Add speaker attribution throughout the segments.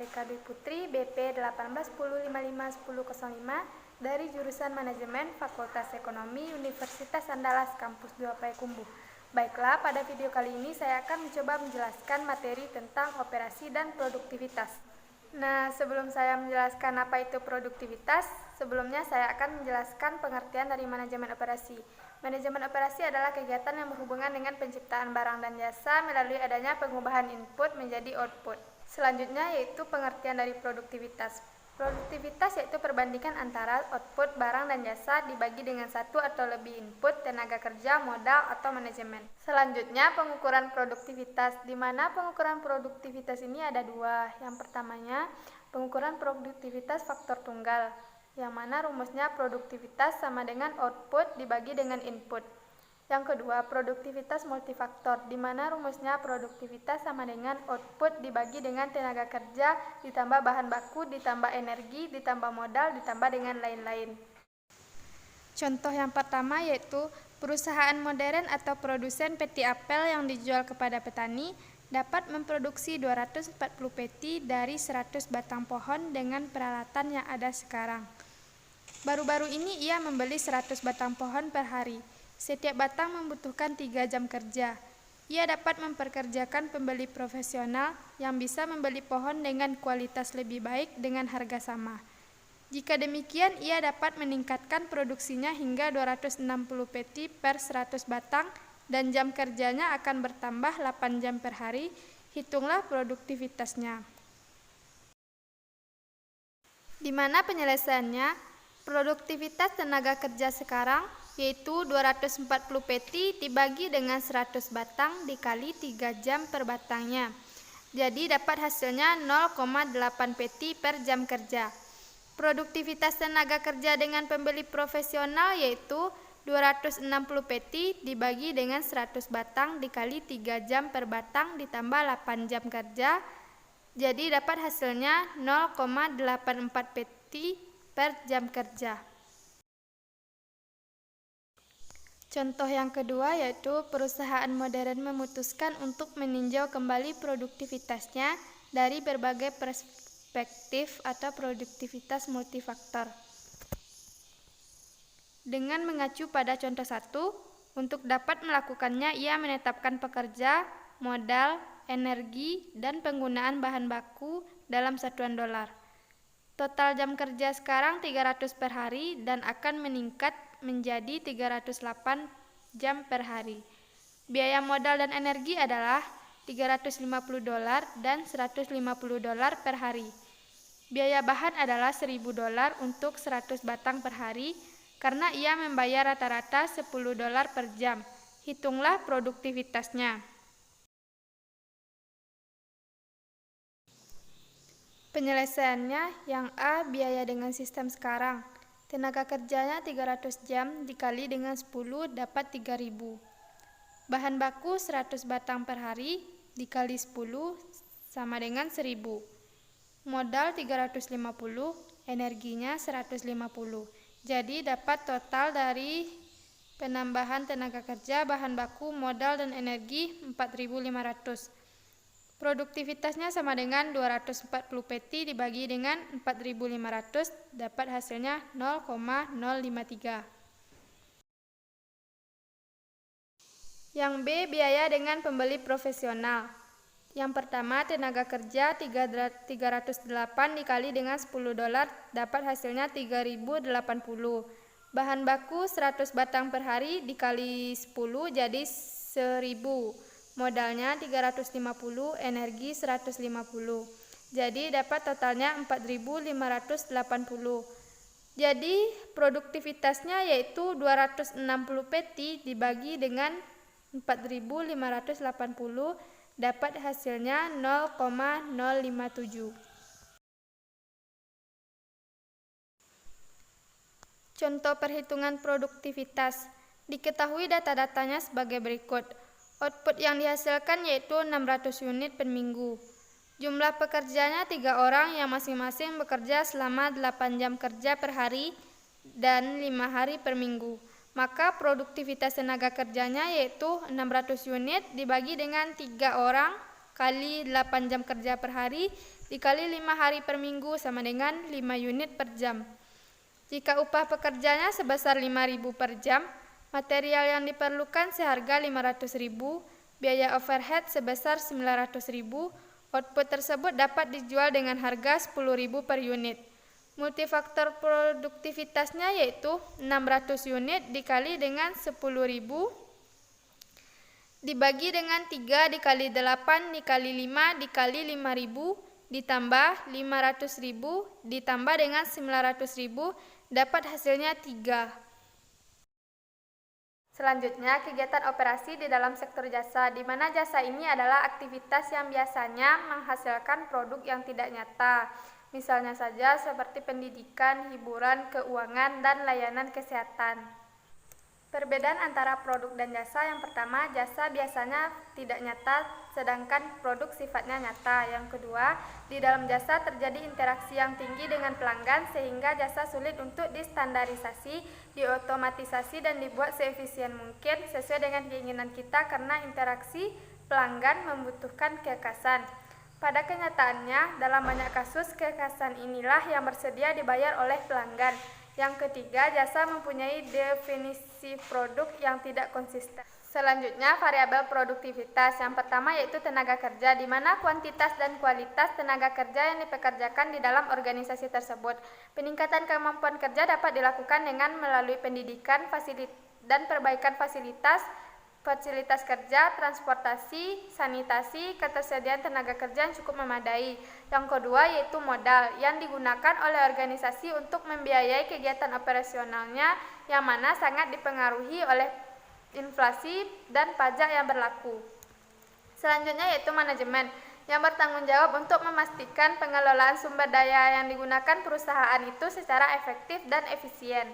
Speaker 1: Rika Dwi Putri, BP 1810551005 dari jurusan Manajemen Fakultas Ekonomi Universitas Andalas Kampus 2 Payakumbuh. Baiklah, pada video kali ini saya akan mencoba menjelaskan materi tentang operasi dan produktivitas. Nah, sebelum saya menjelaskan apa itu produktivitas, sebelumnya saya akan menjelaskan pengertian dari manajemen operasi. Manajemen operasi adalah kegiatan yang berhubungan dengan penciptaan barang dan jasa melalui adanya pengubahan input menjadi output. Selanjutnya yaitu pengertian dari produktivitas. Produktivitas yaitu perbandingan antara output barang dan jasa dibagi dengan satu atau lebih input, tenaga kerja, modal, atau manajemen. Selanjutnya pengukuran produktivitas, di mana pengukuran produktivitas ini ada dua. Yang pertamanya pengukuran produktivitas faktor tunggal, yang mana rumusnya produktivitas sama dengan output dibagi dengan input. Yang kedua, produktivitas multifaktor, di mana rumusnya produktivitas sama dengan output dibagi dengan tenaga kerja, ditambah bahan baku, ditambah energi, ditambah modal, ditambah dengan lain-lain. Contoh yang pertama yaitu perusahaan modern atau produsen peti apel yang dijual kepada petani dapat memproduksi 240 peti dari 100 batang pohon dengan peralatan yang ada sekarang. Baru-baru ini ia membeli 100 batang pohon per hari. Setiap batang membutuhkan 3 jam kerja. Ia dapat memperkerjakan pembeli profesional yang bisa membeli pohon dengan kualitas lebih baik dengan harga sama. Jika demikian, ia dapat meningkatkan produksinya hingga 260 peti per 100 batang dan jam kerjanya akan bertambah 8 jam per hari. Hitunglah produktivitasnya. Di mana penyelesaiannya? Produktivitas tenaga kerja sekarang yaitu 240 peti dibagi dengan 100 batang dikali 3 jam per batangnya. Jadi dapat hasilnya 0,8 peti per jam kerja. Produktivitas tenaga kerja dengan pembeli profesional yaitu 260 peti dibagi dengan 100 batang dikali 3 jam per batang ditambah 8 jam kerja. Jadi dapat hasilnya 0,84 peti per jam kerja. Contoh yang kedua yaitu perusahaan modern memutuskan untuk meninjau kembali produktivitasnya dari berbagai perspektif atau produktivitas multifaktor. Dengan mengacu pada contoh 1, untuk dapat melakukannya ia menetapkan pekerja, modal, energi, dan penggunaan bahan baku dalam satuan dolar. Total jam kerja sekarang 300 per hari dan akan meningkat menjadi 308 jam per hari. Biaya modal dan energi adalah $350 dan $150 per hari. Biaya bahan adalah $1.000 untuk 100 batang per hari karena ia membayar rata-rata $10 per jam. Hitunglah produktivitasnya. Penyelesaiannya yang A, biaya dengan sistem sekarang. Tenaga kerjanya 300 jam dikali dengan 10 dapat 3.000. Bahan baku 100 batang per hari dikali 10 sama dengan 1.000. Modal 350, energinya 150. Jadi dapat total dari penambahan tenaga kerja, bahan baku, modal, dan energi 4.500. Produktivitasnya sama dengan 240 peti dibagi dengan 4.500 dapat hasilnya 0,053. Yang B, biaya dengan pembeli profesional. Yang pertama, tenaga kerja 308 dikali dengan $10 dapat hasilnya 3.080. Bahan baku 100 batang per hari dikali 10 jadi 1.000. Modalnya 350, energi 150. Jadi dapat totalnya 4.580. Jadi produktivitasnya yaitu 260 peti dibagi dengan 4.580 dapat hasilnya 0,057. Contoh perhitungan produktivitas. Diketahui data-datanya sebagai berikut. Output yang dihasilkan yaitu 600 unit per minggu. Jumlah pekerjanya 3 orang yang masing-masing bekerja selama 8 jam kerja per hari dan 5 hari per minggu. Maka produktivitas tenaga kerjanya yaitu 600 unit dibagi dengan 3 orang kali 8 jam kerja per hari dikali 5 hari per minggu sama dengan 5 unit per jam. Jika upah pekerjanya sebesar 5.000 per jam, material yang diperlukan seharga 500.000, biaya overhead sebesar 900.000, output tersebut dapat dijual dengan harga 10.000 per unit. Multifaktor produktivitasnya yaitu 600 unit dikali dengan 10.000 dibagi dengan 3 dikali 8 dikali 5 dikali 5.000 ditambah 500.000 ditambah dengan 900.000 dapat hasilnya 3. Selanjutnya, kegiatan operasi di dalam sektor jasa, di mana jasa ini adalah aktivitas yang biasanya menghasilkan produk yang tidak nyata. Misalnya saja seperti pendidikan, hiburan, keuangan, dan layanan kesehatan. Perbedaan antara produk dan jasa: yang pertama, jasa biasanya tidak nyata, sedangkan produk sifatnya nyata. Yang kedua, di dalam jasa terjadi interaksi yang tinggi dengan pelanggan sehingga jasa sulit untuk distandarisasi, diotomatisasi, dan dibuat seefisien mungkin sesuai dengan keinginan kita karena interaksi pelanggan membutuhkan kekhasan. Pada kenyataannya, dalam banyak kasus, kekhasan inilah yang bersedia dibayar oleh pelanggan. Yang ketiga, jasa mempunyai definisi produk yang tidak konsisten. Selanjutnya, variabel produktivitas. Yang pertama yaitu tenaga kerja, di mana kuantitas dan kualitas tenaga kerja yang dipekerjakan di dalam organisasi tersebut. Peningkatan kemampuan kerja dapat dilakukan dengan melalui pendidikan, dan perbaikan fasilitas kerja, transportasi, sanitasi, ketersediaan tenaga kerja yang cukup memadai. Yang kedua yaitu modal, yang digunakan oleh organisasi untuk membiayai kegiatan operasionalnya, yang mana sangat dipengaruhi oleh inflasi dan pajak yang berlaku. Selanjutnya yaitu manajemen, yang bertanggung jawab untuk memastikan pengelolaan sumber daya yang digunakan perusahaan itu secara efektif dan efisien.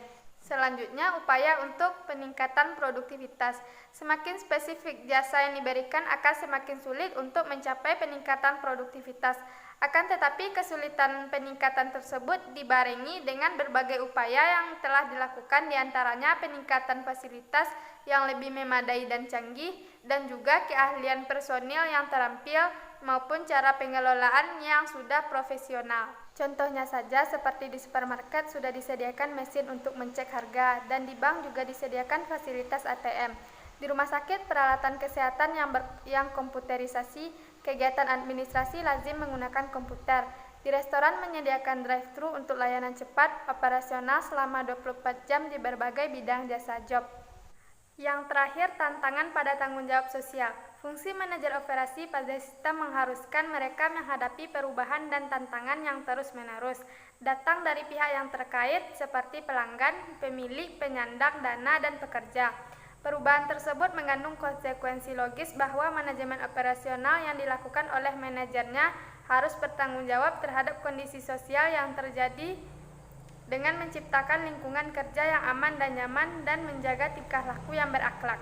Speaker 1: Selanjutnya, upaya untuk peningkatan produktivitas. Semakin spesifik jasa yang diberikan akan semakin sulit untuk mencapai peningkatan produktivitas. Akan tetapi, kesulitan peningkatan tersebut dibarengi dengan berbagai upaya yang telah dilakukan, diantaranya peningkatan fasilitas yang lebih memadai dan canggih, dan juga keahlian personil yang terampil maupun cara pengelolaan yang sudah profesional. Contohnya saja seperti di supermarket sudah disediakan mesin untuk mencek harga, dan di bank juga disediakan fasilitas ATM. Di rumah sakit, peralatan kesehatan yang komputerisasi, kegiatan administrasi lazim menggunakan komputer. Di restoran menyediakan drive-thru untuk layanan cepat, operasional selama 24 jam di berbagai bidang jasa job. Yang terakhir, tantangan pada tanggung jawab sosial. Fungsi manajer operasi pada sistem mengharuskan mereka menghadapi perubahan dan tantangan yang terus-menerus datang dari pihak yang terkait seperti pelanggan, pemilik, penyandang dana, dan pekerja. Perubahan tersebut mengandung konsekuensi logis bahwa manajemen operasional yang dilakukan oleh manajernya harus bertanggung jawab terhadap kondisi sosial yang terjadi dengan menciptakan lingkungan kerja yang aman dan nyaman dan menjaga tingkah laku yang berakhlak.